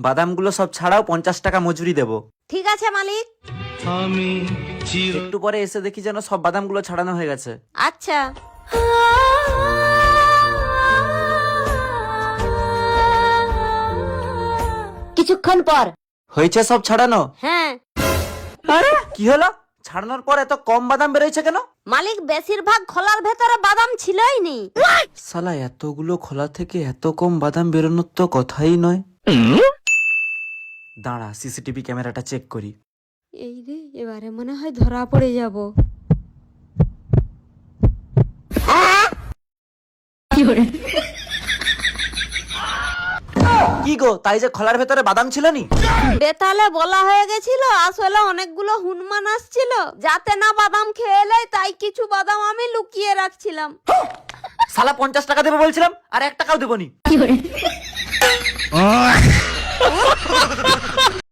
বাদামগুলো সব ছাড়াও 50 টাকা মজুরি দেবো। ঠিক আছে মালিক। একটু পরে এসে দেখি যেন সব বাদামগুলো ছাড়ানো হয়ে গেছে। আচ্ছা। কিছুক্ষণ পর। হয়েছে সব ছাড়ানো? হ্যাঁ। আরে কি হলো, ছাড়ানোর পর এত কম বাদাম বেরোইছে কেন? মালিক বেশিরভাগ খোলার ভেতরে বাদাম ছিলই নি। শালা এতগুলো খোলা থেকে এত কম বাদাম বেরোনোর তো কথাই নয়। দাঁড়া সিসিটিভি ক্যামেরাটা চেক করি। এই রে, এবারে মনে হয় ধরা পড়ে যাব। কি গো, তাই যে খোলার ভেতরে বাদাম ছিল নি? বেতালে বলা হয়ে গেছিল, আসলে অনেকগুলো হুনমান আসছিল, যাতে না বাদাম খেয়ে নেয়, তাই কিছু বাদাম আমি লুকিয়ে রাখছিলাম। শালা 50 টাকা দেবো বলছিলাম, আর 1 টাকাও দেবো নি।